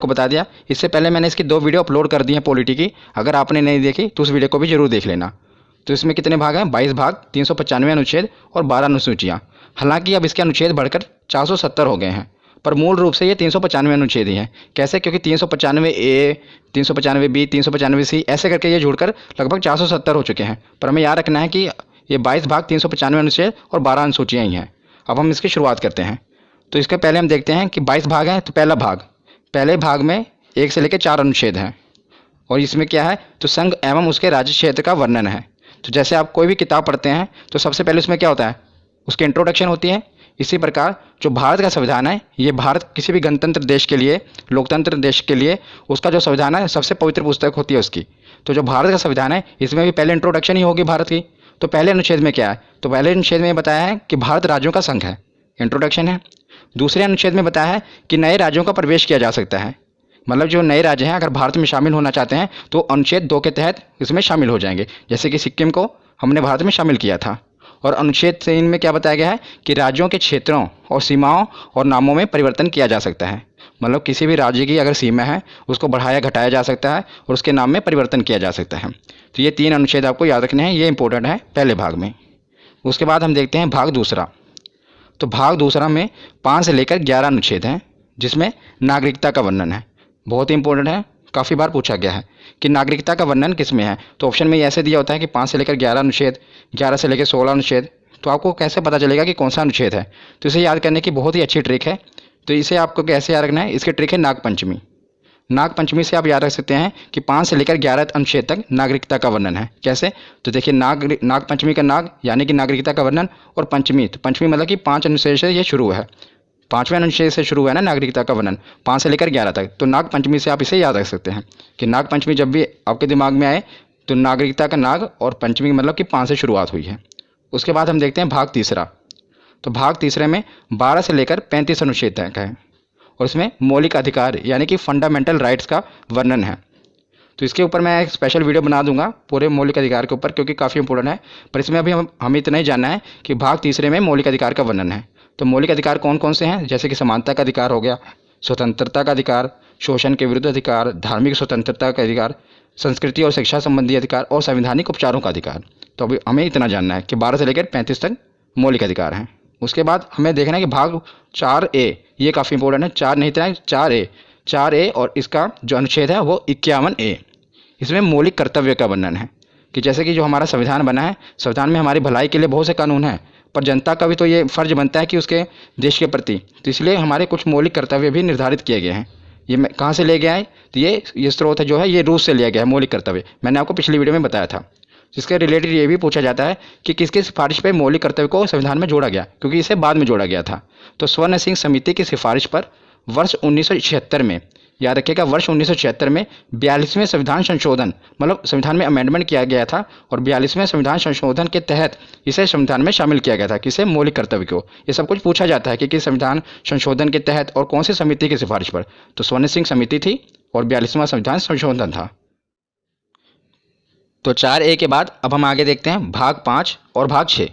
को बता दिया। इससे पहले मैंने इसकी 2 वीडियो अपलोड कर दी हैं पॉलिटी की, अगर आपने नहीं देखी तो उस वीडियो को भी जरूर देख लेना। तो इसमें कितने भाग हैं? 22 भाग, 395 अनुच्छेद और 12 अनुसूचियाँ। हालांकि अब इसके अनुच्छेद बढ़कर 470 हो गए हैं, पर मूल रूप से ये 395 अनुच्छेद ही हैं। कैसे? क्योंकि 395A, 395B, 395C ऐसे करके ये जुड़कर लगभग 470 हो चुके हैं। पर हमें याद रखना है कि ये 22 भाग, 395 अनुच्छेद और 12 अनुसूचियाँ ही हैं। अब हम इसकी शुरुआत करते हैं। तो इसके पहले हम देखते हैं कि 22 भाग हैं, तो पहले भाग में 1 से लेकर 4 अनुच्छेद हैं। और इसमें क्या है? तो संघ एवं उसके राज्य क्षेत्र का वर्णन है। तो जैसे आप कोई भी किताब पढ़ते हैं तो सबसे पहले उसमें क्या होता है? उसकी इंट्रोडक्शन होती है। इसी प्रकार जो भारत का संविधान है, ये भारत किसी भी गणतंत्र देश के लिए, लोकतंत्र देश के लिए उसका जो संविधान है सबसे पवित्र पुस्तक होती है उसकी। तो जो भारत का संविधान है इसमें भी पहले इंट्रोडक्शन ही होगी भारत की। तो पहले अनुच्छेद में क्या है? तो पहले अनुच्छेद में बताया है कि भारत राज्यों का संघ है, इंट्रोडक्शन है। दूसरे अनुच्छेद में बताया है कि नए राज्यों का प्रवेश किया जा सकता है, मतलब जो नए राज्य हैं अगर भारत में शामिल होना चाहते हैं तो अनुच्छेद 2 के तहत इसमें शामिल हो जाएंगे। जैसे कि सिक्किम को हमने भारत में शामिल किया था। और अनुच्छेद 3 में क्या बताया गया है कि राज्यों के क्षेत्रों और सीमाओं और नामों में परिवर्तन किया जा सकता है, मतलब किसी भी राज्य की अगर सीमा है उसको बढ़ाया घटाया जा सकता है और उसके नाम में परिवर्तन किया जा सकता है। तो ये 3 अनुच्छेद आपको याद रखने हैं, ये इंपॉर्टेंट है पहले भाग में। उसके बाद हम देखते हैं भाग दूसरा। तो भाग दूसरा में 5 से लेकर 11 अनुच्छेद हैं, जिसमें नागरिकता का वर्णन है। बहुत ही इंपॉर्टेंट है, काफ़ी बार पूछा गया है कि नागरिकता का वर्णन किस में है। तो ऑप्शन में ऐसे दिया होता है कि 5 से लेकर 11 अनुच्छेद, 11 से लेकर 16 अनुच्छेद। तो आपको कैसे पता चलेगा कि कौन सा अनुच्छेद है? तो इसे याद करने की बहुत ही अच्छी ट्रिक है। तो इसे आपको कैसे याद रखना है? इसकी ट्रिक है नागपंचमी। नागपंचमी से आप याद रख सकते हैं कि 5 से लेकर 11 अनुच्छेद तक नागरिकता का वर्णन है। कैसे? तो देखिए, नागपंचमी का नाग यानी कि नागरिकता का वर्णन, और पंचमी, तो पंचमी मतलब कि 5 अनुच्छेद से ये शुरू है, 5वें अनुच्छेद से शुरू है ना नागरिकता का वर्णन, 5 से लेकर 11 तक। तो नागपंचमी से आप इसे याद रख सकते हैं कि नागपंचमी जब भी आपके दिमाग में आए तो नागरिकता का नाग और पंचमी मतलब कि 5 से शुरुआत हुई है। उसके बाद हम देखते हैं भाग तीसरा। तो भाग तीसरे में 12 से लेकर 35 अनुच्छेद तक है और इसमें मौलिक अधिकार यानी कि फंडामेंटल राइट्स का वर्णन है। तो इसके ऊपर मैं एक स्पेशल वीडियो बना दूंगा पूरे मौलिक अधिकार के ऊपर, क्योंकि काफ़ी इंपॉर्टेंट है। पर इसमें अभी हमें इतना ही जानना है कि भाग तीसरे में मौलिक अधिकार का वर्णन है। तो मौलिक अधिकार कौन कौन से हैं? जैसे कि समानता का अधिकार हो गया, स्वतंत्रता का अधिकार, शोषण के विरुद्ध अधिकार, धार्मिक स्वतंत्रता का अधिकार, संस्कृति और शिक्षा संबंधी अधिकार और संवैधानिक उपचारों का अधिकार। तो अभी हमें इतना जानना है कि 12 से लेकर 35 तक मौलिक अधिकार हैं। उसके बाद हमें देखना है कि भाग 4A, ये काफ़ी इंपॉर्टेंट है, 4 नहीं इतना, 4A और इसका जो अनुच्छेद है वो 51A। इसमें मौलिक कर्तव्य का वर्णन है कि जैसे कि जो हमारा संविधान बना है, संविधान में हमारी भलाई के लिए बहुत से कानून हैं, पर जनता का भी तो ये फ़र्ज बनता है कि उसके देश के प्रति, तो इसलिए हमारे कुछ मौलिक कर्तव्य भी निर्धारित किए गए हैं। ये मैं कहाँ से ले गया है? तो ये स्रोत है जो है ये रूस से लिया गया है मौलिक कर्तव्य, मैंने आपको पिछली वीडियो में बताया था। जिसके रिलेटेड ये भी पूछा जाता है कि किसकी सिफारिश पर मौलिक कर्तव्य को संविधान में जोड़ा गया, क्योंकि इसे बाद में जोड़ा गया था। तो स्वर्ण सिंह समिति की सिफारिश पर वर्ष 1976 में, याद रखिएगा, वर्ष 1976 में 42वें संविधान संशोधन, मतलब संविधान में अमेंडमेंट किया गया था और 42वें संविधान संशोधन के तहत इसे संविधान में शामिल किया गया था। किसे? मौलिक कर्तव्य को। ये सब कुछ पूछा जाता है कि किस संविधान संशोधन के तहत और कौन सी समिति की सिफारिश पर। तो स्वर्ण सिंह समिति थी और 42वां संविधान संशोधन था। तो 4A के बाद अब हम आगे देखते हैं भाग 5 और भाग 6।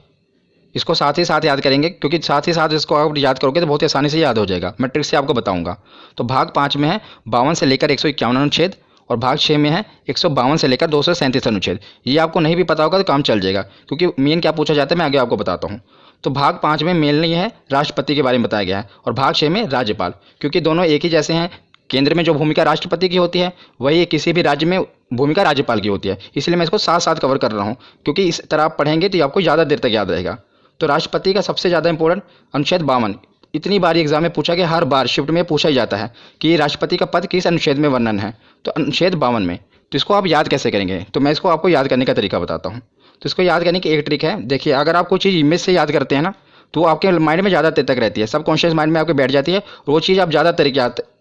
इसको साथ ही साथ याद करेंगे, क्योंकि साथ ही साथ इसको आप याद करोगे तो बहुत ही आसानी से याद हो जाएगा। मैं ट्रिक से आपको बताऊंगा। तो भाग 5 में है 52 से लेकर 151 अनुच्छेद और भाग 6 में है 152 से लेकर 237 अनुच्छेद। ये आपको नहीं भी पता होगा तो काम चल जाएगा, क्योंकि मेन क्या पूछा जाता है मैं आगे आपको बताता हूँ। तो भाग 5 में मेन नहीं है राष्ट्रपति के बारे में बताया गया है और भाग 6 में राज्यपाल, क्योंकि दोनों एक ही जैसे हैं। केंद्र में जो भूमिका राष्ट्रपति की होती है वही किसी भी राज्य में भूमिका राज्यपाल की होती है, इसलिए मैं इसको साथ साथ कवर कर रहा हूँ, क्योंकि इस तरह आप पढ़ेंगे तो आपको ज़्यादा देर तक याद रहेगा। तो राष्ट्रपति का सबसे ज़्यादा इंपॉर्टेंट अनुच्छेद 52, इतनी बार एग्जाम में पूछा गया, हर बार शिफ्ट में पूछा ही जाता है कि राष्ट्रपति का पद किस अनुच्छेद में वर्णन है। तो अनुच्छेद 52 में। तो इसको आप याद कैसे करेंगे? तो मैं इसको आपको याद करने का तरीका बताता हूँ। तो इसको याद करने की एक ट्रिक है। देखिए, अगर आप कोई चीज़ इमेज से याद करते हैं ना तो आपके माइंड में ज़्यादा देर तक रहती है, सबकॉन्शियस माइंड में आपके बैठ जाती है और वो चीज़ आप ज़्यादा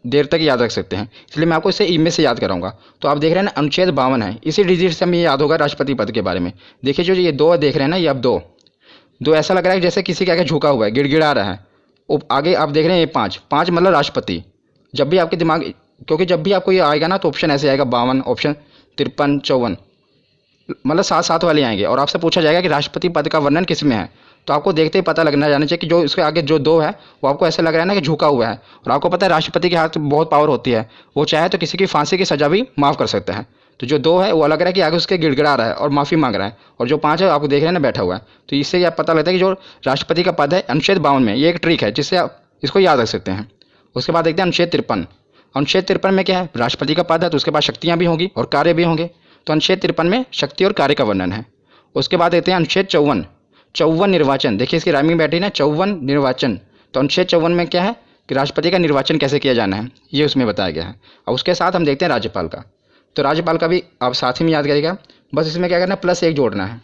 देर तक याद रख सकते हैं। इसलिए मैं आपको इसे इमेज से याद कराऊंगा। तो आप देख रहे हैं ना, अनुच्छेद 52 है, इसी डिजिट से हमें याद होगा राष्ट्रपति पद के बारे में। देखिए, जो ये 2 देख रहे हैं ना, ये अब 2 ऐसा लग रहा है जैसे किसी के आगे झुका हुआ है, गिड़गिड़ा रहा है। आगे आप देख रहे हैं ये 5 मतलब राष्ट्रपति। जब भी आपके दिमाग, क्योंकि जब भी आपको ये आएगा ना तो ऑप्शन ऐसे आएगा 52, ऑप्शन 53, 54, मतलब 7 वाले आएंगे और आपसे पूछा जाएगा कि राष्ट्रपति पद का वर्णन किस में है। तो आपको देखते ही पता लगना जाना चाहिए कि जो इसके आगे जो 2 है वो आपको ऐसा लग रहा है ना कि झुका हुआ है। और आपको पता है राष्ट्रपति के हाथ में बहुत पावर होती है, वो चाहे तो किसी की फांसी की सजा भी माफ़ कर सकता है। तो जो 2 है वो लग रहा है कि आगे उसके गिड़गिड़ा रहा है और माफ़ी मांग रहा है, और जो 5 है आपको देख रहे हैं ना बैठा हुआ है। तो इससे यह पता लगता है कि जो राष्ट्रपति का पद है अनुच्छेद 52 में, ये एक ट्रिक है जिससे आप इसको याद रख सकते हैं। उसके बाद देखते हैं अनुच्छेद 53। अनुच्छेद 53 में क्या है, राष्ट्रपति का पद है तो उसके पास शक्तियाँ भी होंगी और कार्य भी होंगे। तो अनुच्छेद 53 में शक्ति और कार्य का वर्णन है। उसके बाद देखते हैं अनुच्छेद 54। 54 निर्वाचन, देखिए इसकी राइमिंग बैठी ना, 54 निर्वाचन। तो अनुच्छेद 54 में क्या है कि राष्ट्रपति का निर्वाचन कैसे किया जाना है ये उसमें बताया गया है। और उसके साथ हम देखते हैं राज्यपाल का। तो राज्यपाल का भी आप साथ ही में याद करिएगा, बस इसमें क्या करना है +1 जोड़ना है।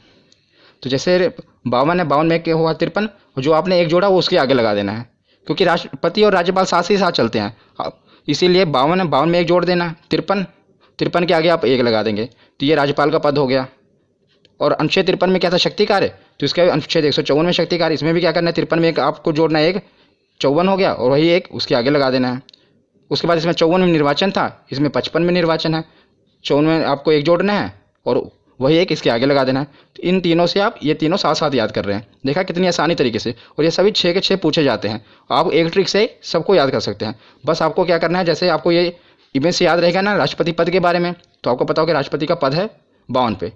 तो जैसे 52 है, 52 में क्या हुआ 53, और जो आपने 1 जोड़ा वो उसके आगे लगा देना है, क्योंकि राष्ट्रपति और राज्यपाल साथ ही साथ चलते हैं। इसीलिए 52 है, 52 में 1 जोड़ देना, 53 के आगे आप 1 लगा देंगे, तो ये राज्यपाल का पद हो गया। और अनुच्छेद 53 में क्या था, शक्ति कार्य, तो इसका अनुच्छेद 154 में शक्ति कार्य, इसमें भी क्या करना है 53 में 1 आपको जोड़ना है, 1 54 हो गया और वही 1 उसके आगे लगा देना है। उसके बाद इसमें 54 में निर्वाचन था, इसमें 55 में निर्वाचन है, 54 में आपको 1 जोड़ना है और वही 1 इसके आगे लगा देना है। तो इन तीनों से आप ये तीनों साथ साथ याद कर रहे हैं, देखा कितनी आसानी तरीके से, और ये सभी 6 के 6 पूछे जाते हैं। आप एक ट्रिक से सबको याद कर सकते हैं। बस आपको क्या करना है, जैसे आपको ये इमेज से याद रहेगा ना राष्ट्रपति पद के बारे में, तो आपको पता हो कि राष्ट्रपति का पद है 52 पे,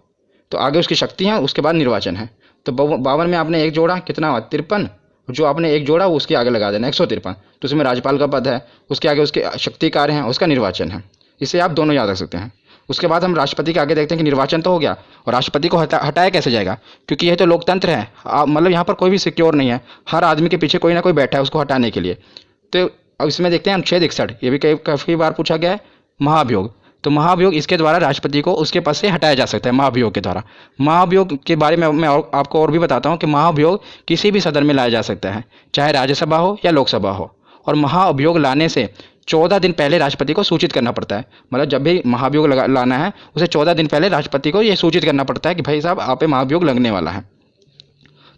तो आगे उसकी शक्ति है, उसके बाद निर्वाचन है। तो 52 में आपने 1 जोड़ा, कितना हुआ 53, जो आपने 1 जोड़ा वो उसके आगे लगा देना 153, तो उसमें राज्यपाल का पद है, उसके आगे उसके शक्ति कार्य हैं, उसका निर्वाचन है। इसे आप दोनों याद रख सकते हैं। उसके बाद हम राष्ट्रपति के आगे देखते हैं कि निर्वाचन तो हो गया, और राष्ट्रपति को हटाया कैसे जाएगा, क्योंकि यह तो लोकतंत्र है, मतलब यहाँ पर कोई भी सिक्योर नहीं है, हर आदमी के पीछे कोई ना कोई बैठा है उसको हटाने के लिए। तो अब इसमें देखते हैं अनुच्छेद 61, ये भी काफ़ी बार पूछा गया है, महाभियोग। तो महाभियोग, इसके द्वारा राष्ट्रपति को उसके पद से हटाया जा सकता है, महाभियोग के द्वारा। महाभियोग के बारे में मैं आपको और भी बताता हूँ कि महाभियोग किसी भी सदन में लाया जा सकता है, चाहे राज्यसभा हो या लोकसभा हो। और महाअभियोग लाने से 14 दिन पहले राष्ट्रपति को सूचित करना पड़ता है, मतलब जब भी महाभियोग लाना है उसे 14 दिन पहले राष्ट्रपति को ये सूचित करना पड़ता है कि भाई साहब आप पे महाभियोग लगने वाला है।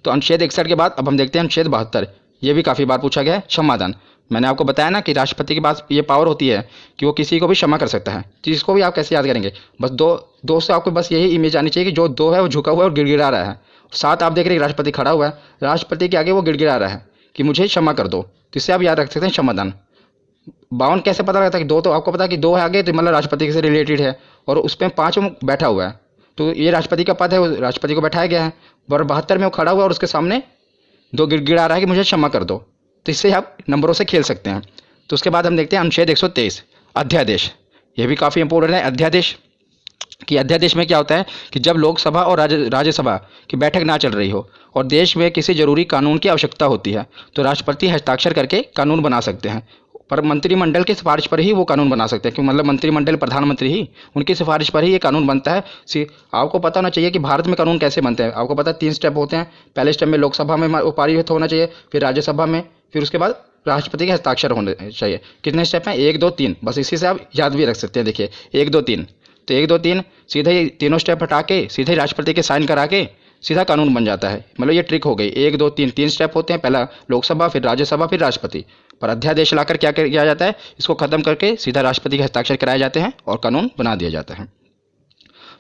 तो अनुच्छेद 61 के बाद अब हम देखते हैं अनुच्छेद 72, ये भी काफ़ी बार पूछा गया है, क्षमादान। मैंने आपको बताया ना कि राष्ट्रपति के पास ये पावर होती है कि वो किसी को भी क्षमा कर सकता है, तो इसको भी आप कैसे याद करेंगे, बस दो से आपको बस यही इमेज आनी चाहिए कि जो 2 है वो झुका हुआ है और गिड़गिड़ा रहा है, साथ आप देख रहे हैं राष्ट्रपति खड़ा हुआ है, राष्ट्रपति के आगे वो गिड़गिड़ा रहा है कि मुझे क्षमा कर दो, तो इससे आप याद रख सकते हैं क्षमादान। 52 कैसे पता लगता है कि 2, तो आपको पता है कि 2 है आगे, तो मतलब राष्ट्रपति से रिलेटेड है, और उस पर 5 बैठा हुआ है, तो ये राष्ट्रपति का पद है, वो राष्ट्रपति को बैठाया गया है। और 72 में वो खड़ा हुआ है और उसके सामने 2 गिड़गिड़ा रहा है कि मुझे क्षमा कर दो, तो इससे आप नंबरों से खेल सकते हैं। तो उसके बाद हम देखते हैं अनुच्छेद 123, अध्यादेश। ये भी काफ़ी इंपॉर्टेंट है, अध्यादेश। कि अध्यादेश में क्या होता है कि जब लोकसभा और राज्यसभा की बैठक ना चल रही हो और देश में किसी जरूरी कानून की आवश्यकता होती है, तो राष्ट्रपति हस्ताक्षर करके कानून बना सकते हैं, पर मंत्रिमंडल की सिफारिश पर ही वो कानून बना सकते हैं, क्योंकि मतलब मंत्रिमंडल प्रधानमंत्री ही उनकी सिफारिश पर ही ये कानून बनता है। आपको पता होना चाहिए कि भारत में कानून कैसे बनते हैं। आपको पता है 3 स्टेप होते हैं, पहले स्टेप में लोकसभा में वो पारित होना चाहिए, फिर राज्यसभा में, फिर उसके बाद राष्ट्रपति के हस्ताक्षर होने चाहिए। कितने स्टेप हैं, 1 2 3, बस इसी से आप याद भी रख सकते हैं। देखिए 1 2 3, तो 1 2 3 सीधे ही तीनों स्टेप हटा के सीधे राष्ट्रपति के साइन करा के सीधा कानून बन जाता है। मतलब ये ट्रिक हो गई, 1 2 3 3 स्टेप होते हैं, पहला लोकसभा, फिर राज्यसभा, फिर राष्ट्रपति। पर अध्यादेश लाकर क्या किया जाता है, इसको खत्म करके सीधा राष्ट्रपति के हस्ताक्षर कराए जाते हैं और कानून बना दिया जाता है।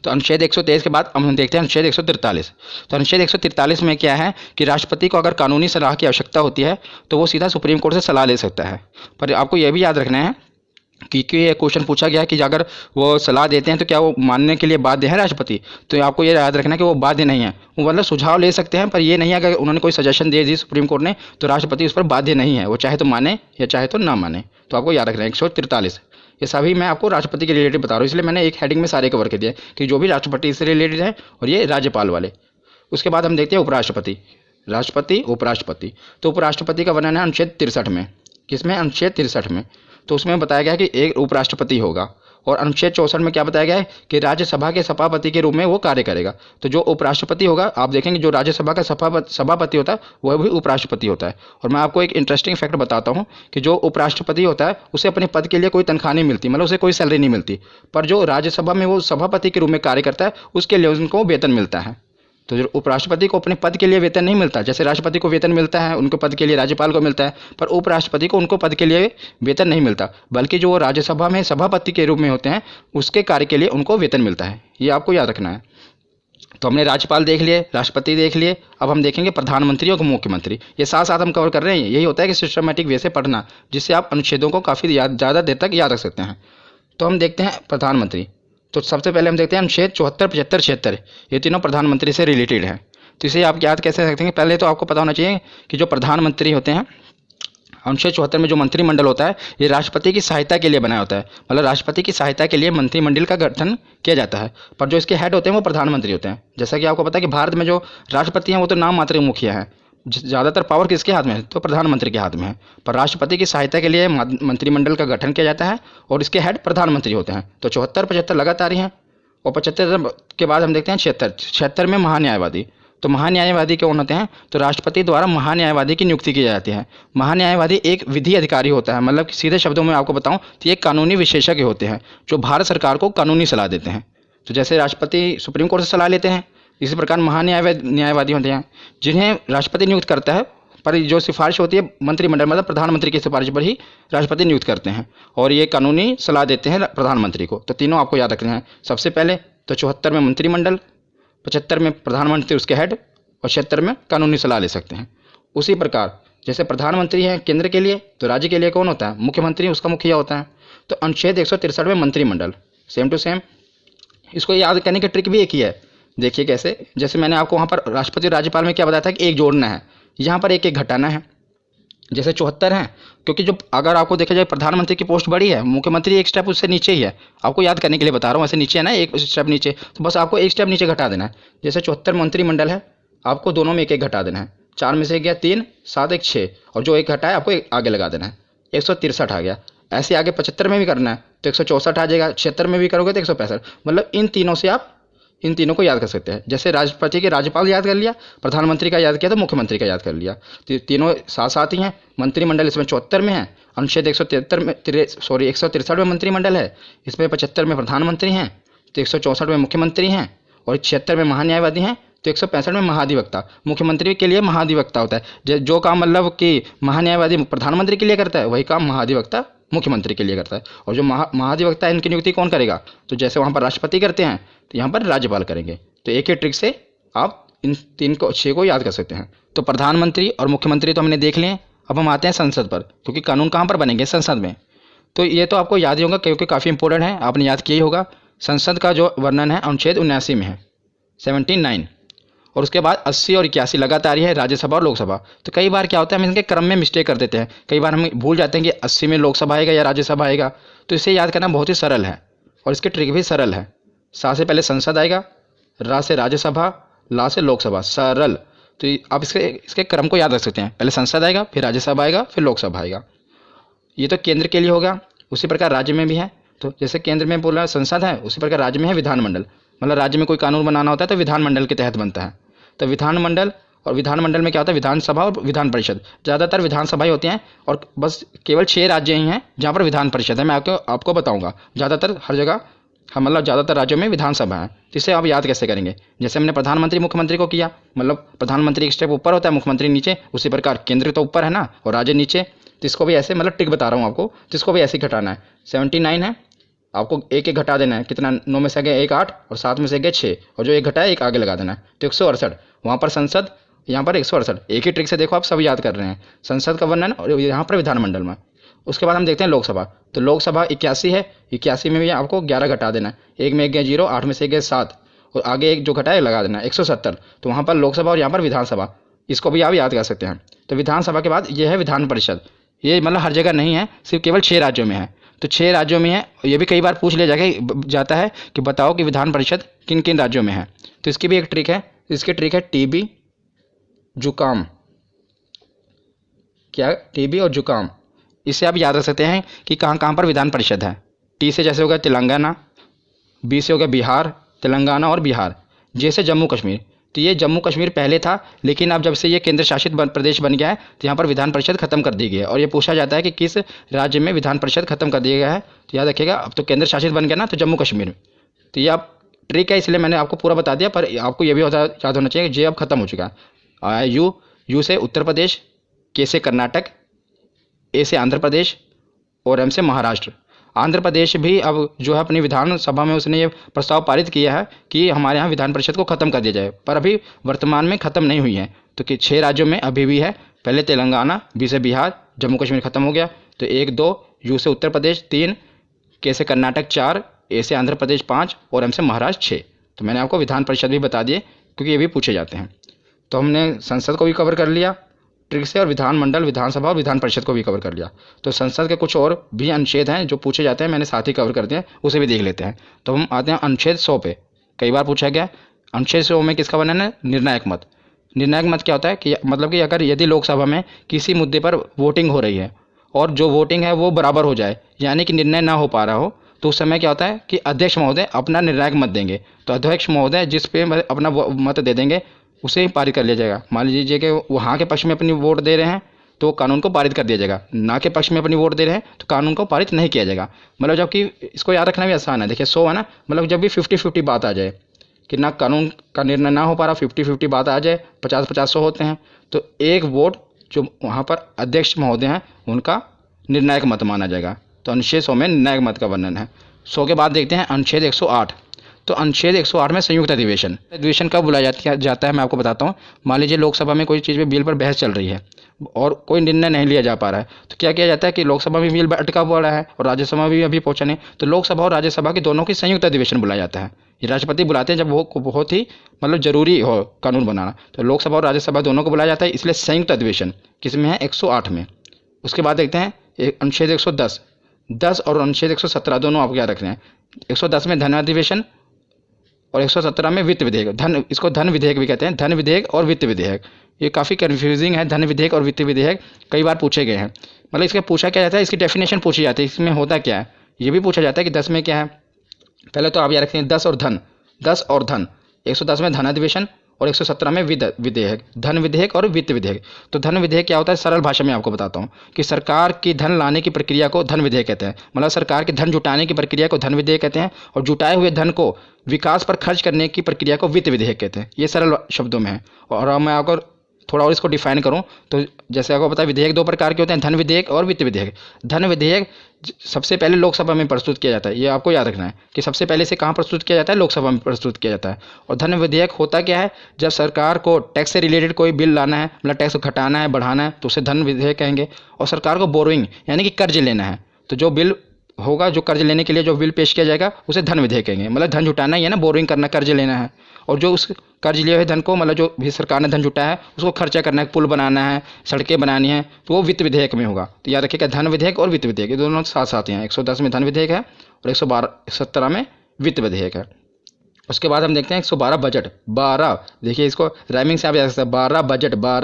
तो अनुच्छेद 123 के बाद हम देखते हैं अनुच्छेद 143। तो अनुच्छेद 143 में क्या है कि राष्ट्रपति को अगर कानूनी सलाह की आवश्यकता होती है तो वो सीधा सुप्रीम कोर्ट से सलाह ले सकता है। पर आपको यह भी याद रखना है कि ये क्वेश्चन पूछा गया है कि अगर वो सलाह देते हैं तो क्या वो मानने के लिए बाध्य है राष्ट्रपति, तो आपको ये याद रखना है कि वो बाध्य नहीं है। वो मतलब सुझाव ले सकते हैं, पर ये नहीं है अगर उन्होंने कोई सजेशन दे दी सुप्रीम कोर्ट ने तो राष्ट्रपति उस पर बाध्य नहीं है, वो चाहे तो माने या चाहे तो ना माने। तो आपको याद रखना है 143। ये सभी मैं आपको राष्ट्रपति के रिलेटेड बता रहा हूँ, इसलिए मैंने एक हेडिंग में सारे कवर कर दिए कि जो भी राष्ट्रपति से रिलेटेड है और ये राज्यपाल वाले। उसके बाद हम देखते हैं उपराष्ट्रपति, राष्ट्रपति, उपराष्ट्रपति। तो उपराष्ट्रपति का वर्णन है अनुच्छेद 63 में। किसमें, अनुच्छेद 63 में। तो उसमें बताया गया कि एक उपराष्ट्रपति होगा, और अनुच्छेद 64 में क्या बताया गया है कि राज्यसभा के सभापति के रूप में वो कार्य करेगा। तो जो उपराष्ट्रपति होगा, आप देखेंगे जो राज्यसभा का सभापति होता है वह भी उपराष्ट्रपति होता है। और मैं आपको एक इंटरेस्टिंग फैक्ट बताता हूँ कि जो उपराष्ट्रपति होता है उसे अपने पद के लिए कोई तनख्वाह नहीं मिलती, मतलब उसे कोई सैलरी नहीं मिलती, पर जो राज्यसभा में वो सभापति के रूप में कार्य करता है उसके लिए उनको वेतन मिलता है। तो जो उपराष्ट्रपति को अपने पद के लिए वेतन नहीं मिलता, जैसे राष्ट्रपति को वेतन मिलता है उनको पद के लिए, राज्यपाल को मिलता है, पर उपराष्ट्रपति को उनको पद के लिए वेतन नहीं मिलता, बल्कि जो वो राज्यसभा में सभापति के रूप में होते हैं उसके कार्य के लिए उनको वेतन मिलता है। ये आपको याद रखना है। तो हमने राज्यपाल देख लिए, राष्ट्रपति देख लिए, अब हम देखेंगे प्रधानमंत्री और मुख्यमंत्री। ये साथ साथ हम कवर कर रहे हैं। यही होता है कि सिस्टमेटिक वे से पढ़ना, जिससे आप अनुच्छेदों को काफ़ी ज़्यादा देर तक याद रख सकते हैं। तो हम देखते हैं प्रधानमंत्री। तो सबसे पहले हम देखते हैं अनुच्छेद 74, 75, 76, ये तीनों प्रधानमंत्री से रिलेटेड हैं। तो इसे आप याद कैसे रखते हैं? पहले तो आपको पता होना चाहिए कि जो प्रधानमंत्री होते हैं, अनुच्छेद 74 में जो मंत्रिमंडल होता है, ये राष्ट्रपति की सहायता के लिए बनाया होता है। मतलब राष्ट्रपति की सहायता के लिए मंत्रिमंडल का गठन किया जाता है, पर जो इसके हेड होते हैं वो प्रधानमंत्री होते हैं। जैसा कि आपको पता है कि भारत में जो राष्ट्रपति हैं वो तो नाम मात्र मुखिया हैं। ज़्यादातर पावर किसके हाथ में है? तो प्रधानमंत्री के हाथ में है। पर राष्ट्रपति की सहायता के लिए मंत्रिमंडल का गठन किया जाता है और इसके हेड प्रधानमंत्री होते हैं। तो 74, 75 लगातार ही हैं। और 75 के बाद हम देखते हैं 76। 76 में महान्यायवादी। तो महान्यायवादी कौन होते हैं? तो राष्ट्रपति द्वारा महान्यायवादी की नियुक्ति की जाती है। महान्यायवादी एक विधि अधिकारी होता है, मतलब सीधे शब्दों में आपको बताऊं तो ये कानूनी विशेषज्ञ होते हैं जो भारत सरकार को कानूनी सलाह देते हैं। तो जैसे राष्ट्रपति सुप्रीम कोर्ट से सलाह लेते हैं, इसी प्रकार महान्यायवादी होते हैं जिन्हें राष्ट्रपति नियुक्त करता है, पर जो सिफारिश होती है मंत्रिमंडल, मतलब प्रधानमंत्री की सिफारिश पर ही राष्ट्रपति नियुक्त करते हैं और ये कानूनी सलाह देते हैं प्रधानमंत्री को। तो तीनों आपको याद रखने हैं। सबसे पहले तो 74 में मंत्रिमंडल, 75 में प्रधानमंत्री उसके हेड और 76 में कानूनी सलाह ले सकते हैं। उसी प्रकार जैसे प्रधानमंत्री है केंद्र के लिए, तो राज्य के लिए कौन होता है? मुख्यमंत्री, उसका मुखिया होता है। तो अनुच्छेद 163 में मंत्रिमंडल, सेम टू सेम। इसको याद करने की ट्रिक भी एक ही है। देखिए कैसे, जैसे मैंने आपको वहाँ पर राष्ट्रपति और राज्यपाल में क्या बताया था कि एक जोड़ना है, यहाँ पर एक एक घटाना है। जैसे 74 है, क्योंकि जो अगर आपको देखा जाए प्रधानमंत्री की पोस्ट बड़ी है, मुख्यमंत्री एक स्टेप उससे नीचे ही है। आपको याद करने के लिए बता रहा हूँ, ऐसे नीचे है ना, एक स्टेप नीचे, तो बस आपको एक स्टेप नीचे घटा देना है। जैसे 74 मंत्रिमंडल है, आपको दोनों में एक एक घटा देना है। 4 में से गया 3, 7 एक 6, और जो एक घटा है आपको एक आगे लगा देना है। 163 आ गया। ऐसे आगे 75 में भी करना है तो 164 आ जाएगा। 76 में भी करोगे तो 165। मतलब इन तीनों से आप इन तीनों को याद कर सकते हैं। जैसे राष्ट्रपति के राज्यपाल याद कर लिया, प्रधानमंत्री का याद किया तो मुख्यमंत्री का याद कर लिया। तो तीनों साथ साथ ही हैं। मंत्रिमंडल इसमें 74 में है, अनुच्छेद 163 में मंत्रिमंडल है, इसमें 75 में प्रधानमंत्री हैं, तो 164 में मुख्यमंत्री हैं, और 76 में महान्यायवादी हैं, तो 165 में महाधिवक्ता। मुख्यमंत्री के लिए महाधिवक्ता होता है। जो काम मतलब कि महान्यायवादी प्रधानमंत्री के लिए करता है, वही काम महाधिवक्ता मुख्यमंत्री के लिए करता है। और जो महाधिवक्ता है, इनकी नियुक्ति कौन करेगा? तो जैसे वहाँ पर राष्ट्रपति करते हैं तो यहाँ पर राज्यपाल करेंगे। तो एक ही ट्रिक से आप इन 6 को याद कर सकते हैं। तो प्रधानमंत्री और मुख्यमंत्री तो हमने देख लिए। अब हम आते हैं संसद पर, क्योंकि कानून कहाँ पर बनेंगे? संसद में। तो ये तो आपको याद ही होगा क्योंकि काफ़ी इंपॉर्टेंट है, आपने याद किया ही होगा। संसद का जो वर्णन है अनुच्छेद 79 में है, 79। और उसके बाद 80 और 81 लगातार ही है, राज्यसभा और लोकसभा। तो कई बार क्या होता है, हम इनके क्रम में मिस्टेक कर देते हैं। कई बार हम भूल जाते हैं कि 80 में लोकसभा आएगा या राज्यसभा आएगा। तो इसे याद करना बहुत ही सरल है और इसकी ट्रिक भी सरल है। सा से पहले संसद आएगा, रा से राज्यसभा, ला से लोकसभा, सरल। तो आप इसके क्रम को याद रख सकते हैं। पहले संसद आएगा, फिर राज्यसभा आएगा, फिर लोकसभा आएगा। ये तो केंद्र के लिए होगा। उसी प्रकार राज्य में भी है। तो जैसे केंद्र में बोला संसद है, उसी प्रकार राज्य में है विधानमंडल। मतलब राज्य में कोई कानून बनाना होता है तो विधानमंडल के तहत बनता है। तो विधानमंडल, और विधानमंडल में क्या होता है? विधानसभा और विधान परिषद। ज़्यादातर विधानसभाएं होती हैं और बस केवल 6 राज्य ही हैं जहाँ पर विधान परिषद है। मैं आपको बताऊँगा। ज़्यादातर हर जगह मतलब ज़्यादातर राज्यों में विधानसभा है। तो इसे आप याद कैसे करेंगे? जैसे हमने प्रधानमंत्री मुख्यमंत्री को किया, मतलब प्रधानमंत्री एक स्टेप ऊपर होता है, मुख्यमंत्री नीचे। उसी प्रकार केंद्र तो ऊपर है ना और राज्य नीचे। तो इसको भी ऐसे, मतलब ट्रिक बता रहा हूँ आपको, तो इसको भी ऐसे ही घटाना है। 79 है, आपको एक एक घटा देना है। कितना? 9 में से गया 1 8 और 7 में से गया 6, और जो एक घटा है एक आगे लगा देना है। तो 168 वहाँ पर संसद, यहाँ पर 168। एक ही ट्रिक से देखो आप सब याद कर रहे हैं, संसद का वर्णन और यहाँ पर विधानमंडल में। उसके बाद हम देखते हैं लोकसभा। तो लोकसभा 81 है, 81 में भी आपको 11 घटा देना है। 1 में गया 0, 8 में से गया 7, और आगे एक जो घटा है लगा देना है 170। तो वहाँ पर लोकसभा और यहाँ पर विधानसभा, इसको भी आप याद कर सकते हैं। तो विधानसभा के बाद ये है विधान परिषद। ये मतलब हर जगह नहीं है, सिर्फ केवल 6 राज्यों में है। तो 6 राज्यों में है। ये भी कई बार पूछ लिया जाता है कि बताओ कि विधान परिषद किन किन राज्यों में है। तो इसकी भी एक ट्रिक है। इसकी ट्रिक है टीबी, जुकाम। क्या? टीबी और जुकाम। इससे आप याद रख सकते हैं कि कहाँ कहाँ पर विधान परिषद है। टी से जैसे हो गया तेलंगाना, बी से हो गया बिहार, तेलंगाना और बिहार। जे से जम्मू कश्मीर। तो ये जम्मू कश्मीर पहले था, लेकिन अब जब से ये केंद्र शासित प्रदेश बन गया है तो यहाँ पर विधान परिषद खत्म कर दी गई है। और ये पूछा जाता है कि किस राज्य में विधान परिषद खत्म कर दिया गया है, तो याद रखिएगा अब तो केंद्र शासित बन गया ना, तो जम्मू कश्मीर। तो ये आप ट्रिक है, इसलिए मैंने आपको पूरा बता दिया, पर आपको ये भी याद होना चाहिए कि जे अब खत्म हो चुका है। यू से उत्तर प्रदेश, के से कर्नाटक, ए से आंध्र प्रदेश और एम से महाराष्ट्र। आंध्र प्रदेश भी अब जो है अपनी विधानसभा में उसने ये प्रस्ताव पारित किया है कि हमारे यहाँ विधान परिषद को ख़त्म कर दिया जाए, पर अभी वर्तमान में ख़त्म नहीं हुई है। तो कि 6 राज्यों में अभी भी है, पहले तेलंगाना, बी से बिहार, जम्मू कश्मीर खत्म हो गया, तो 1 2, यू से उत्तर प्रदेश 3, के से कर्नाटक 4, ए से आंध्र प्रदेश 5 और एम से महाराष्ट्र 6। तो मैंने आपको विधान परिषद भी बता दिए क्योंकि ये भी पूछे जाते हैं। तो हमने संसद को भी कवर कर लिया ट्रिक से, और विधानमंडल, विधानसभा और विधान परिषद को भी कवर कर लिया। तो संसद के कुछ और भी अनुच्छेद हैं जो पूछे जाते हैं, मैंने साथ ही कवर कर दिए, उसे भी देख लेते हैं। तो हम आते हैं अनुच्छेद 100 पे। कई बार पूछा गया अनुच्छेद 100 में किसका वर्णन है? निर्णायक मत। निर्णायक मत क्या होता है कि मतलब कि अगर यदि लोकसभा में किसी मुद्दे पर वोटिंग हो रही है और जो वोटिंग है वो बराबर हो जाए, यानी कि निर्णय ना हो पा रहा हो, तो उस समय क्या होता है कि अध्यक्ष महोदय अपना निर्णायक मत देंगे। तो अध्यक्ष महोदय जिस पे अपना मत दे देंगे उसे ही पारित कर लिया जाएगा। मान लीजिए कि वो हाँ के पक्ष में अपनी वोट दे रहे हैं तो कानून को पारित कर दिया जाएगा, ना के पक्ष में अपनी वोट दे रहे हैं तो कानून को पारित नहीं किया जाएगा। मतलब जबकि इसको याद रखना भी आसान है। देखिए 100 है ना, मतलब जब भी 50-50 बात आ जाए कि ना कानून का निर्णय ना हो पा रहा, 50-50 बात आ जाए, 50-50 होते हैं, तो एक वोट जो वहाँ पर अध्यक्ष महोदय हैं उनका निर्णायक मत माना जाएगा। तो अनुच्छेद 100 में निर्णायक मत का वर्णन है। 100 के बाद देखते हैं अनुच्छेद 108। तो अनुच्छेद 108 में संयुक्त अधिवेशन कब बुलाया जाता है मैं आपको बताता हूँ। मान लीजिए लोकसभा में कोई चीज़ पे बिल पर बहस चल रही है और कोई निर्णय नहीं लिया जा पा रहा है, तो क्या किया जाता है कि लोकसभा में बिल अटका पड़ा है और राज्यसभा में भी अभी पहुंचा नहीं, तो लोकसभा और राज्यसभा के दोनों की संयुक्त अधिवेशन बुलाया जाता है। ये राष्ट्रपति बुलाते हैं जब वो बहुत ही मतलब जरूरी हो कानून बनाना, तो लोकसभा और राज्यसभा दोनों को बुलाया जाता है, इसलिए संयुक्त अधिवेशन किसमें है? 108 में। उसके बाद देखते हैं अनुच्छेद 110 और अनुच्छेद 117 दोनों आपको याद रखने हैं। 110 में धन अधिवेशन और 117 में वित्त विधेयक। इसको धन विधेयक भी कहते हैं, धन विधेयक और वित्त विधेयक। ये काफ़ी कन्फ्यूजिंग है, धन विधेयक और वित्त विधेयक कई बार पूछे गए हैं। मतलब इसका पूछा क्या जाता है, इसकी डेफिनेशन पूछी जाती है, इसमें होता क्या है ये भी पूछा जाता है कि 10 में क्या है। पहले तो आप याद रखें 10 और धन। 110 में धन अधिवेशन और 117 में विधेयक, धन विधेयक और वित्त विधेयक। तो धन विधेयक क्या होता है, सरल भाषा में आपको बताता हूँ कि सरकार की धन लाने की प्रक्रिया को धन विधेयक कहते हैं। मतलब सरकार की धन जुटाने की प्रक्रिया को धन विधेयक कहते हैं और जुटाए हुए धन को विकास पर खर्च करने की प्रक्रिया को वित्त विधेयक कहते हैं। ये सरल शब्दों में है। और अब मैं आपको थोड़ा और इसको डिफाइन करूं तो जैसे आपको पता है विधेयक 2 प्रकार के होते हैं, धन विधेयक और वित्त विधेयक। धन विधेयक सबसे पहले लोकसभा में प्रस्तुत किया जाता है, ये आपको याद रखना है कि सबसे पहले से कहाँ प्रस्तुत किया जाता है, लोकसभा में प्रस्तुत किया जाता है। और धन विधेयक होता क्या है, जब सरकार को टैक्स से रिलेटेड कोई बिल लाना है, मतलब टैक्स घटाना है, बढ़ाना है, तो उसे धन विधेयक कहेंगे। और सरकार को बोरोइंग यानी कि कर्ज लेना है, तो जो बिल होगा, जो कर्ज लेने के लिए जो बिल पेश किया जाएगा उसे धन विधेयक कहेंगे। मतलब धन जुटाना ही है ना, बोरोइंग करना, कर्ज लेना है। और जो उस कर्ज लिए हुए धन को, मतलब जो भी सरकार ने धन जुटाया है उसको खर्चा करना है, पुल बनाना है, सड़कें बनानी है, तो वो वित्त विधेयक में होगा। तो याद रखिएगा धन विधेयक और वित्त विधेयक ये दोनों साथ साथ हैं। 110 में धन विधेयक है और 117 में वित्त विधेयक है। उसके बाद हम देखते हैं 112 बजट। 12 देखिए, इसको राइमिंग से आप याद सकते हैं, 12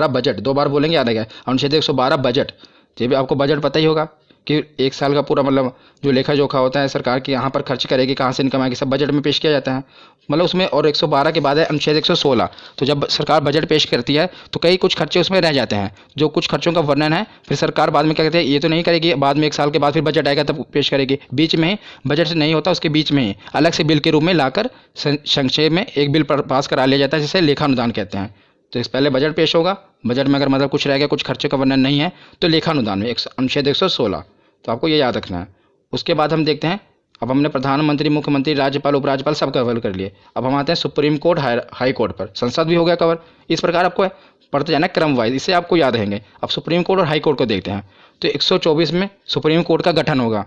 बजट 2 बार बोलेंगे, याद रहेगा। अनुच्छेद 112 बजट। ये भी आपको बजट पता ही होगा कि एक साल का पूरा मतलब जो लेखा जोखा होता है सरकार की, यहाँ पर खर्च करेगी, कहाँ से इनकम आएगी, सब बजट में पेश किया जाता है। मतलब उसमें और 112 के बाद है अनुच्छेद 116। तो जब सरकार बजट पेश करती है तो कई कुछ खर्चे उसमें रह जाते हैं, जो कुछ खर्चों का वर्णन है फिर सरकार बाद में क्या कहते हैं, ये तो नहीं करेगी, बाद में 1 साल के बाद फिर बजट आएगा तब पेश करेगी। बीच में ही बजट से नहीं होता, उसके बीच में ही अलग से बिल के रूप में लाकर संक्षेप में एक बिल पास करा लिया जाता है, जिसे लेखानुदान कहते हैं। तो इस पहले बजट पेश होगा, बजट में अगर मतलब कुछ रह गया, कुछ खर्चे का वर्णन नहीं है, तो लेखानुदान में अनुच्छेद 116। तो आपको ये याद रखना है। उसके बाद हम देखते हैं, अब हमने प्रधानमंत्री, मुख्यमंत्री, राज्यपाल, उपराज्यपाल सब कवर कर लिए। अब हम आते हैं सुप्रीम कोर्ट, हाई कोर्ट पर। संसद भी हो गया कवर। इस प्रकार आपको पढ़ते जाना क्रम वाइज, इससे आपको याद रहेंगे। अब सुप्रीम कोर्ट और हाई कोर्ट को देखते हैं। तो 124 में सुप्रीम कोर्ट का गठन होगा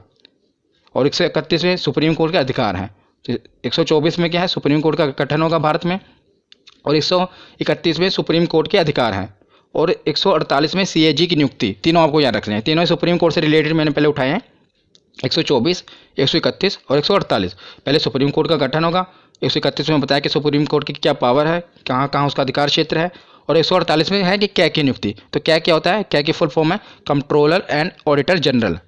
और 131 में सुप्रीम कोर्ट के अधिकार हैं। तो 124 में क्या है, सुप्रीम कोर्ट का गठन होगा भारत में, और 131 में सुप्रीम कोर्ट के अधिकार हैं, और 148 में CAG की नियुक्ति। तीनों आपको याद रखने हैं, तीनों सुप्रीम कोर्ट से रिलेटेड मैंने पहले उठाए हैं। 124, 131 और 148। पहले सुप्रीम कोर्ट का गठन होगा। 131 में बताया कि सुप्रीम कोर्ट की क्या पावर है, कहाँ कहाँ उसका अधिकार क्षेत्र है। और 148 में है कि क्या की नियुक्ति। तो क्या होता है, क्या की फुल फॉर्म है कंट्रोलर एंड ऑडिटर जनरल,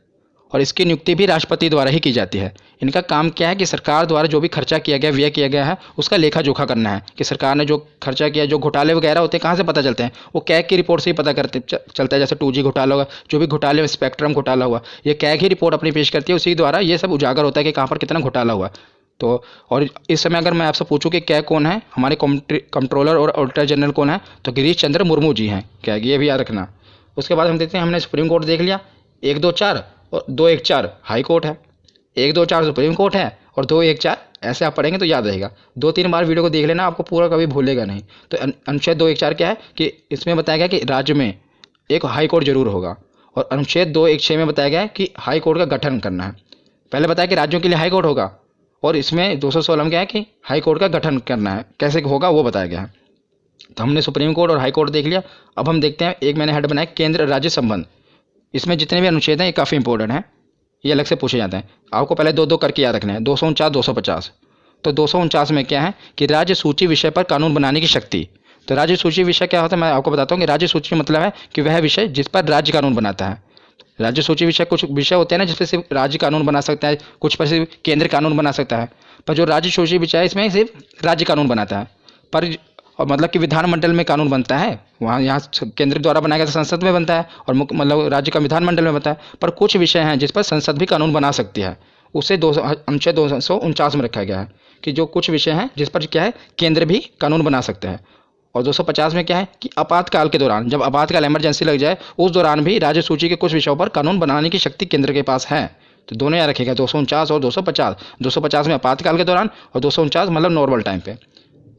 और इसकी नियुक्ति भी राष्ट्रपति द्वारा ही की जाती है। इनका काम क्या है कि सरकार द्वारा जो भी खर्चा किया गया, व्यय किया गया है, उसका लेखा जोखा करना है कि सरकार ने जो खर्चा किया, जो घोटाले वगैरह होते हैं कहाँ से पता चलते हैं, वो कैग की रिपोर्ट से ही पता चलता है। जैसे 2G घोटाला होगा, जो भी घोटाले, स्पेक्ट्रम घोटाला हुआ, ये कैग ही रिपोर्ट अपनी पेश करती है, उसी द्वारा ये सब उजागर होता है कि कहाँ पर कितना घोटाला हुआ। तो और इस समय अगर मैं आपसे पूछूं कि कैग कौन है, हमारे कंट्रोलर और ऑडिटर जनरल कौन है, तो गिरीश चंद्र मुर्मू जी हैं कैग, ये भी याद रखना। उसके बाद हम देखते हैं, हमने सुप्रीम कोर्ट देख लिया, 1, 2, 4 और 2, 1, 4 हाई कोर्ट है। 1 2 4 सुप्रीम कोर्ट है और 2 1 4, ऐसे आप पढ़ेंगे तो याद रहेगा। 2-3 बार वीडियो को देख लेना, आपको पूरा कभी भूलेगा नहीं। तो अनुच्छेद 2 1 4 क्या है कि इसमें बताया गया कि राज्य में एक हाई कोर्ट जरूर होगा, और अनुच्छेद 2 1 6 में बताया गया है कि हाई कोर्ट का गठन करना है। पहले बताया कि राज्यों के लिए हाई कोर्ट होगा, और इसमें 216 में क्या है कि हाई कोर्ट का गठन करना है, कैसे होगा वो बताया गया है। तो हमने सुप्रीम कोर्ट और हाई कोर्ट देख लिया। अब हम देखते हैं, एक मैंने हेड बनाया केंद्र राज्य संबंध। इसमें जितने भी अनुच्छेद हैं ये काफ़ी इंपॉर्टेंट हैं, ये अलग से पूछे जाते हैं। आपको पहले 2 2 करके याद रखना है, 249 250। तो 249 में क्या है कि राज्य सूची विषय पर कानून बनाने की शक्ति। तो राज्य सूची विषय क्या होता है, मैं आपको बताता हूँ कि राज्य सूची मतलब है कि वह विषय जिस पर राज्य कानून बनाता है। राज्य सूची विषय, कुछ विषय होते हैं ना जिस पर सिर्फ राज्य कानून बना सकता है, कुछ पर सिर्फ केंद्र कानून बना सकता है। पर जो राज्य सूची विषय है इसमें सिर्फ राज्य कानून बनाता है, पर और मतलब कि विधानमंडल में कानून बनता है, वहाँ यहाँ केंद्र द्वारा बनाया गया तो संसद में बनता है, और मतलब राज्य का विधानमंडल में बनता है। पर कुछ विषय हैं जिस पर संसद भी कानून बना सकती है, उसे अनुच्छेद 249 में रखा गया है कि जो कुछ विषय हैं जिस पर क्या है केंद्र भी कानून बना सकते हैं। और 250 में क्या है कि आपातकाल के दौरान, जब आपातकाल इमरजेंसी लग जाए, उस दौरान भी राज्य सूची के कुछ विषयों पर कानून बनाने की शक्ति केंद्र के पास है। तो दोनों याद रखिएगा, 249 और 250। 250 में आपातकाल के दौरान और 249 मतलब नॉर्मल टाइम पे।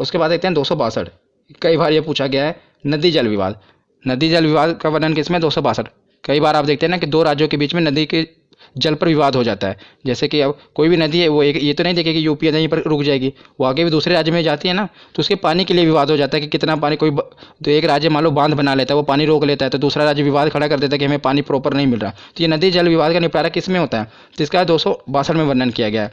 उसके बाद देखते हैं 262। कई बार ये पूछा गया है नदी जल विवाद। नदी जल विवाद का वर्णन किसमें, 262। कई बार आप देखते हैं ना कि दो राज्यों के बीच में नदी के जल पर विवाद हो जाता है। जैसे कि अब कोई भी नदी है, वो एक ये तो नहीं देखेगी कि यूपी यहीं पर रुक जाएगी, वो आगे भी दूसरे राज्य में जाती है ना, तो उसके पानी के लिए विवाद हो जाता है कि कितना पानी। तो एक राज्य मान लो बांध बना लेता है, वो पानी रोक लेता है, तो दूसरा राज्य विवाद खड़ा कर देता है कि हमें पानी प्रॉपर नहीं मिल रहा। तो ये नदी जल विवाद का निपटारा किस में होता है, तो इसका 262 में वर्णन किया गया है।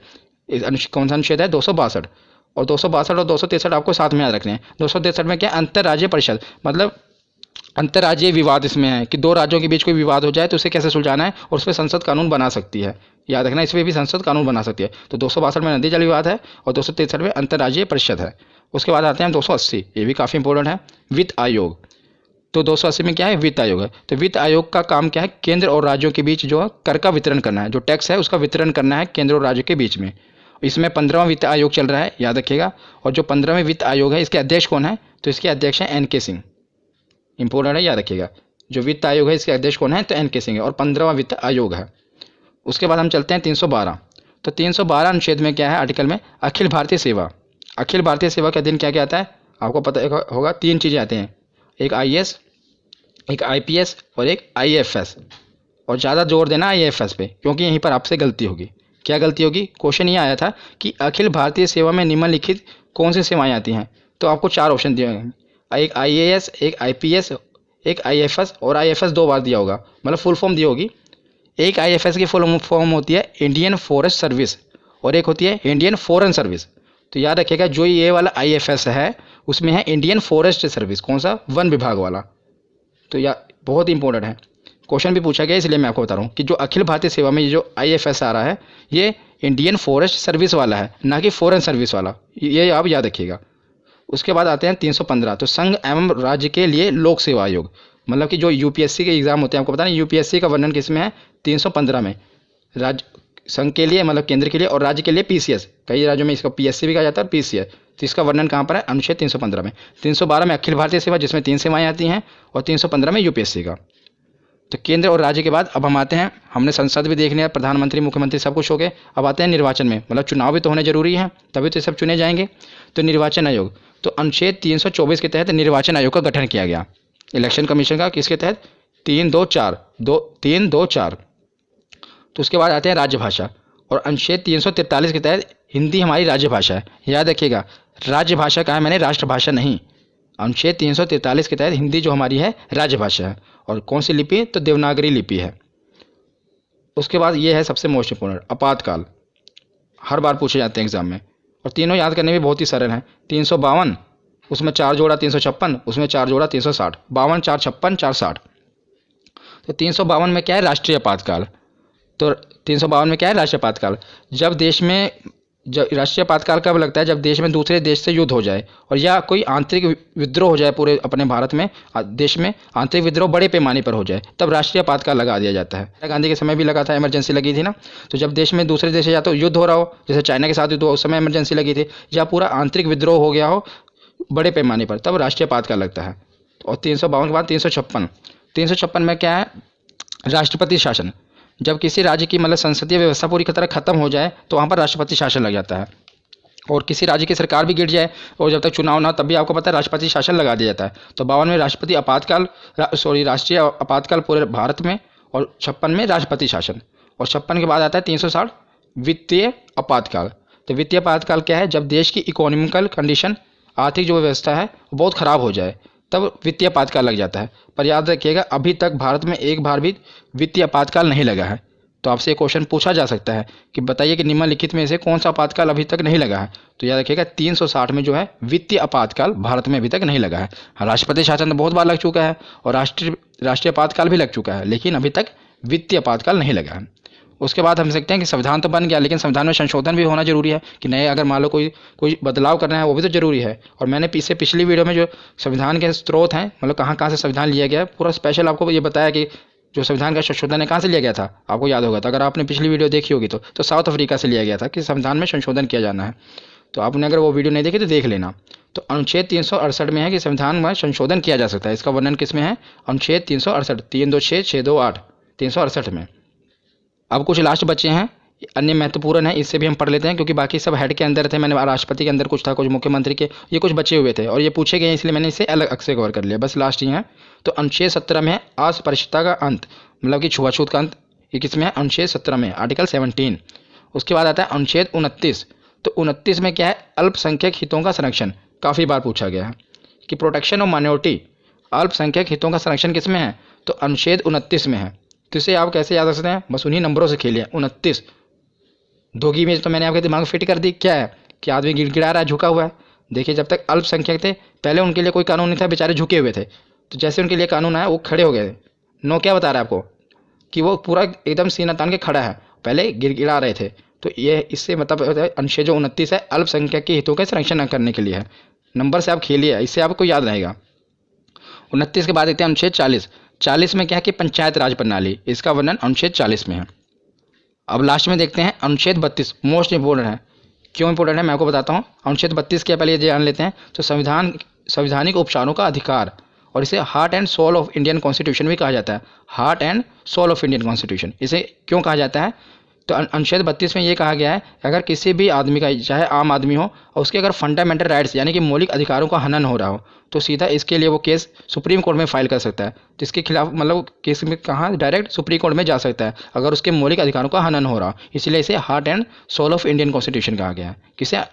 कौन सा अनुच्छेद है, 262। और 262 और 263 आपको साथ में याद रखने हैं। 263 में क्या, अंतर्राज्यीय परिषद, मतलब अंतर्राज्यीय विवाद इसमें है कि दो राज्यों के बीच कोई विवाद हो जाए तो उसे कैसे सुलझाना है, और उस पर संसद कानून बना सकती है। याद रखना, इसमें भी संसद कानून बना सकती है। तो 262 में नदी जल विवाद है और 263 में अंतर्राज्यीय परिषद है। उसके बाद आते हैं 280, ये भी काफ़ी इंपॉर्टेंट है, वित्त आयोग। तो 280 में क्या है, वित्त आयोग है। तो वित्त आयोग का काम क्या है, केंद्र और राज्यों के बीच जो कर का वितरण करना है, जो टैक्स है उसका वितरण करना है केंद्र और राज्य के बीच में। इसमें 15वां वित्त आयोग चल रहा है, याद रखिएगा। और जो 15वें वित्त आयोग है इसके अध्यक्ष कौन है, तो इसके अध्यक्ष हैं एन के सिंह। इंपॉर्टेंट है, याद रखिएगा। जो वित्त आयोग है इसके अध्यक्ष कौन है, तो एन के सिंह है, और 15वां वित्त आयोग है। उसके बाद हम चलते हैं 312। तो 312 अनुच्छेद में क्या है, आर्टिकल में अखिल भारतीय सेवा। अखिल भारतीय सेवा का दिन क्या क्या आता है, आपको पता होगा, 3 चीज़ें आते हैं, एक IAS, एक IPS और एक IAFS। और ज़्यादा जोर देना IAFS पे, क्योंकि यहीं पर आपसे गलती होगी। क्या गलती होगी, क्वेश्चन ये आया था कि अखिल भारतीय सेवा में निम्नलिखित कौन सी सेवाएं आती हैं। तो आपको 4 ऑप्शन दिए हैं, एक IAS, एक IPS, एक IAFS, और IAFS 2 बार दिया होगा, मतलब फुल फॉर्म दी होगी। एक IAFS की फुल फॉर्म होती है इंडियन फॉरेस्ट सर्विस, और एक होती है इंडियन फॉरेन सर्विस। तो याद रखिएगा, जो ये वाला IAFS है उसमें है इंडियन फॉरेस्ट सर्विस, कौन सा, वन विभाग वाला। तो यह बहुत इंपॉर्टेंट है, क्वेश्चन भी पूछा गया, इसलिए मैं आपको बता रहा हूँ कि जो अखिल भारतीय सेवा में ये जो IAFS आ रहा है ये इंडियन फॉरेस्ट सर्विस वाला है, ना कि फॉरेन सर्विस वाला, ये आप याद रखिएगा। उसके बाद आते हैं 315। तो संघ एवं राज्य के लिए लोक सेवा आयोग, मतलब कि जो UPSC के एग्जाम होते हैं, आपको पता नहीं UPSC का वर्णन किस में है, 315 में। राज्य संघ के लिए मतलब केंद्र के लिए, और राज्य के लिए PCS, कई राज्यों में इसका PSC भी कहा जाता है और PCS। तो इसका वर्णन कहाँ पर है, अनुच्छेद 315 में। 312 में अखिल भारतीय सेवा, जिसमें 3 सेवाएं आती हैं, और 315 में UPSC का। तो केंद्र और राज्य के बाद अब हम आते हैं, हमने संसद भी देख लिया, प्रधानमंत्री मुख्यमंत्री सब कुछ हो गए। अब आते हैं निर्वाचन में, मतलब चुनाव भी तो होने जरूरी है, तभी तो ये सब चुने जाएंगे। तो निर्वाचन आयोग, तो अनुच्छेद 324 के तहत निर्वाचन आयोग का गठन किया गया, इलेक्शन कमीशन का, किसके तहत, 324। तो उसके बाद आते हैं राजभाषा, और अनुच्छेद 343 के तहत हिंदी हमारी राज्य भाषा है। याद रखिएगा, राज्य भाषा कहा है मैंने, राष्ट्रभाषा नहीं। अनुच्छेद 343 के तहत हिंदी जो हमारी है राजभाषा है, और कौन सी लिपि, तो देवनागरी लिपि है। उसके बाद ये है सबसे मोस्ट इंपोर्टेंट, आपातकाल, हर बार पूछे जाते हैं एग्जाम में, और तीनों याद करने में बहुत ही सरल हैं। 352, उसमें 4 जोड़ा 356, उसमें 4 जोड़ा 360, 52 4 56 4 60। तो 352 में क्या है, राष्ट्रीय आपातकाल। तो 352 में क्या है, राष्ट्रीय आपातकाल। जब देश में, जब राष्ट्रीय आपातकाल कब लगता है, जब देश में दूसरे देश से युद्ध हो जाए, और या कोई आंतरिक विद्रोह हो जाए पूरे अपने भारत में, देश में आंतरिक विद्रोह बड़े पैमाने पर हो जाए, तब राष्ट्रीय आपातकाल लगा दिया जाता है। गांधी के समय भी लगा था, इमरजेंसी लगी थी ना। तो जब देश में दूसरे देश से या तो युद्ध हो रहा हो, जैसे चाइना के साथ युद्ध हो, उस समय इमरजेंसी लगी थी, या पूरा आंतरिक विद्रोह हो गया हो बड़े पैमाने पर, तब राष्ट्रीय आपातकाल लगता है। और 352 के बाद 356 में क्या है, राष्ट्रपति शासन। जब किसी राज्य की मतलब संसदीय व्यवस्था पूरी तरह खत्म हो जाए तो वहाँ पर राष्ट्रपति शासन लग जाता है। और किसी राज्य की सरकार भी गिर जाए और जब तक चुनाव ना, तब भी आपको पता है राष्ट्रपति शासन लगा दिया जाता है। तो 52 में राष्ट्रीय आपातकाल पूरे भारत में, और 56 में राष्ट्रपति शासन, और 56 के बाद आता है 360 वित्तीय आपातकाल। तो वित्तीय आपातकाल क्या है? जब देश की इकोनॉमिकल कंडीशन, आर्थिक जो व्यवस्था है वो बहुत ख़राब हो जाए, तब वित्तीय आपातकाल लग जाता है। पर याद रखिएगा, अभी तक भारत में एक बार भी वित्तीय आपातकाल नहीं लगा है। तो आपसे एक क्वेश्चन पूछा जा सकता है कि बताइए कि निम्नलिखित में से कौन सा आपातकाल अभी तक नहीं लगा है? तो याद रखिएगा 360 में जो है वित्तीय आपातकाल भारत में अभी तक नहीं लगा है। राष्ट्रपति शासन तो बहुत बार लग चुका है और राष्ट्रीय आपातकाल भी लग चुका है, लेकिन अभी तक वित्तीय आपातकाल नहीं लगा है। उसके बाद हम सकते हैं कि संविधान तो बन गया, लेकिन संविधान में संशोधन भी होना जरूरी है कि नए, अगर मान लो कोई बदलाव करना है वो भी तो जरूरी है। और मैंने पिछली वीडियो में जो संविधान के स्रोत हैं, मतलब कहाँ कहाँ से संविधान लिया गया है, पूरा स्पेशल आपको ये बताया कि जो संविधान का संशोधन है कहाँ से लिया गया था, आपको याद होगा। तो अगर आपने पिछली वीडियो देखी होगी तो साउथ अफ्रीका से लिया गया था कि संविधान में संशोधन किया जाना है। तो आपने अगर वो वीडियो नहीं देखी तो देख लेना। तो अनुच्छेद 368 में है कि संविधान में संशोधन किया जा सकता है। इसका वर्णन किस में है? अनुच्छेद 368, 326, 628, 368 में। अब कुछ लास्ट बच्चे हैं, अन्य महत्वपूर्ण है, इससे भी हम पढ़ लेते हैं क्योंकि बाकी सब हेड के अंदर थे। मैंने राष्ट्रपति के अंदर कुछ था, कुछ मुख्यमंत्री के, ये कुछ बचे हुए थे और ये पूछे गए, इसलिए मैंने इसे अलग से कवर कर लिया। बस लास्ट ही है। तो अनुच्छेद 17 में है अस्पृश्यता का अंत, मतलब कि छुआछूत का अंत। ये किस में है? अनुच्छेद 17 में, आर्टिकल 17। उसके बाद आता है अनुच्छेद 29। तो 29 में क्या है? अल्पसंख्यक हितों का संरक्षण। काफ़ी बार पूछा गया है कि प्रोटेक्शन ऑफ माइनॉरिटी, अल्पसंख्यक हितों का संरक्षण किस में है? तो अनुच्छेद 29 में है। तो इसे आप कैसे याद रख सकते हैं? बस उन्हीं नंबरों से खेलिए। 29 दोगी में तो मैंने आपके दिमाग में फिट कर दी। क्या है कि आदमी गिड़गिड़ा रहा है, झुका हुआ है। देखिए, जब तक अल्पसंख्यक थे पहले उनके लिए कोई कानून नहीं था, बेचारे झुके हुए थे। तो जैसे उनके लिए कानून आया वो खड़े हो गए थे। नो क्या बता रहा है आपको कि वो पूरा एकदम सीना तान के खड़ा है, पहले गिड़गिड़ा रहे थे। तो ये इससे मतलब अनुच्छेद जो 29 है अल्पसंख्यक के हितों का संरक्षण करने के लिए है। नंबर से आप खेलिए, इससे आपको याद रहेगा। 29 के बाद देखते हैं अनुच्छेद 40। 40 में क्या है कि पंचायत राज प्रणाली, इसका वर्णन अनुच्छेद 40 में है। अब लास्ट में देखते हैं अनुच्छेद 32, मोस्ट इंपोर्टेंट है। क्यों इंपोर्टेंट है मैं आपको बताता हूँ। अनुच्छेद 32 के पहले ये जान लेते हैं। तो संवैधानिक उपचारों का अधिकार, और इसे heart and soul of Indian constitution भी कहा जाता है। Heart and soul of Indian constitution इसे क्यों कहा जाता है? तो अनुच्छेद 32 में ये कहा गया है, अगर किसी भी आदमी का, चाहे आम आदमी हो, और उसके अगर फंडामेंटल राइट्स यानी कि मौलिक अधिकारों का हनन हो रहा हो, तो सीधा इसके लिए वो केस सुप्रीम कोर्ट में फाइल कर सकता है। तो इसके खिलाफ मतलब केस में कहाँ डायरेक्ट सुप्रीम कोर्ट में जा सकता है अगर उसके मौलिक अधिकारों का हनन हो रहा हो। इसलिए इसे heart and soul of Indian constitution कहा गया है। किसे?